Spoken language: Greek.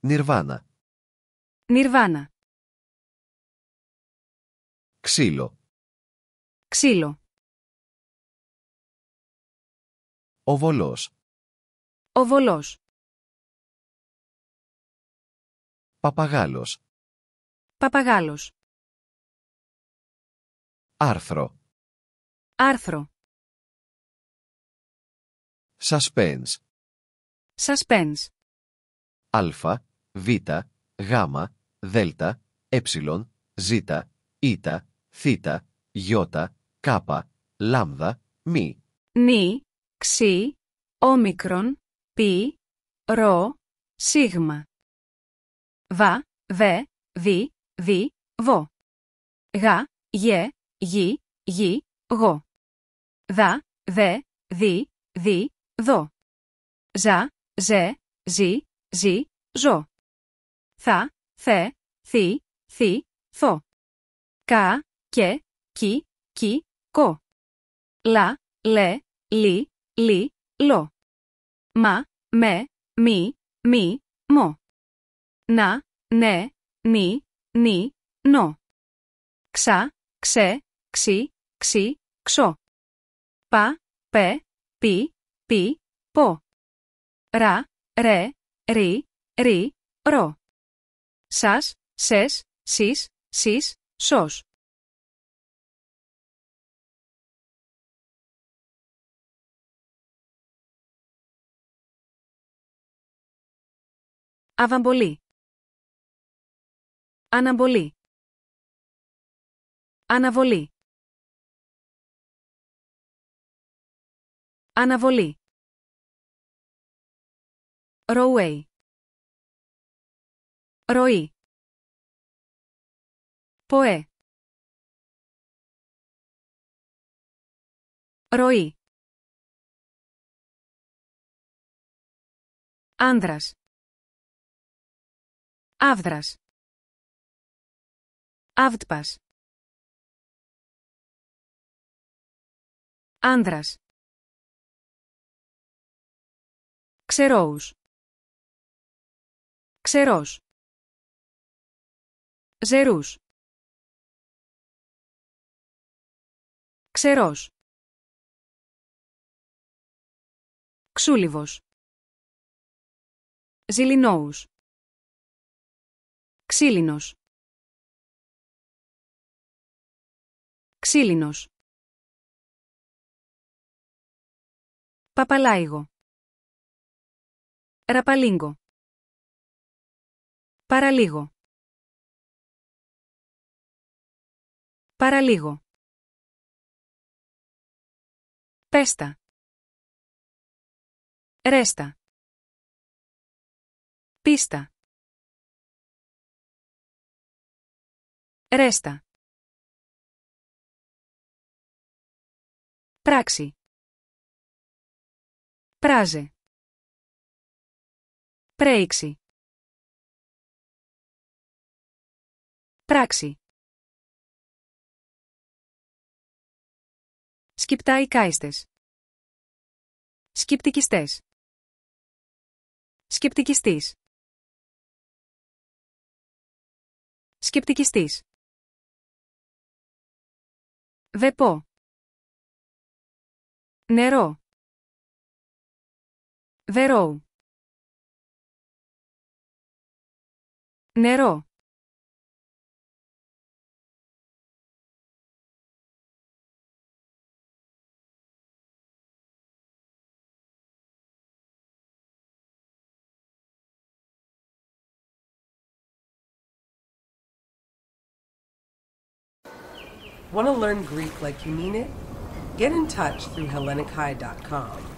Νιρβάνα. Νιρβάνα. Ξύλο. Ξύλο. Οβολός. Οβολός. Παπαγάλος. Παπαγάλος. Άρθρο. Άρθρο. Suspense. Suspense. Α, Β, Γ, Δ, Ε, Ζ, Ι, Θ, Ι, Κ, Λάμδα, Μη. Νι, ξι, όμικρον, πι, ρο, σίγμα. Βα, βε, βι, δι, βο. Γα, γε, γι, γι, γο. Δα, δε, δι, δι, δο. Ζα, ζε, ζι, ζι, ζω. Θα, θε, θη, θη, θο. Κα, και, κι, κι, κο. Λα, λε, λι, λι, λο. Μα, με, μη, μη, μο. Να, ναι, νι, νι, νο. Ξα, ξε, ξι, ξι, ξο. Πα, πε, πι, πι, πο. Ρα, ρε, ρι, ρι, ρο. Σας, σες, σεις, σεις, σος. Αβαμπολή. Αναμπολή. Αναβολή. Αναβολή. Ροουέι. Ροή. Ποέ. Ροή. Άνδρας. Άβδρας. Αύτπας. Άνδρας. Ξερόους. Ξερός. Ζερούς. Ξερός. Ξούλιβος. Ζηλινόους. Ξύλινος. Ξύλινος. Παπαλάιγο. Ραπαλίγκο. Παραλίγο. Παραλίγο. Πέστα. Ρέστα. Πίστα. Ρέστα. Πράξη. Πράζε. Πρέιξη. Πράξη. Σκυπτάικάιστες. Σκυπτικιστές. Σκεπτικιστής. Σκεπτικιστής. Βεπό. Νερό. Βερόου. Νερό. Want to learn Greek like you mean it? Get in touch through HellenicHigh.com.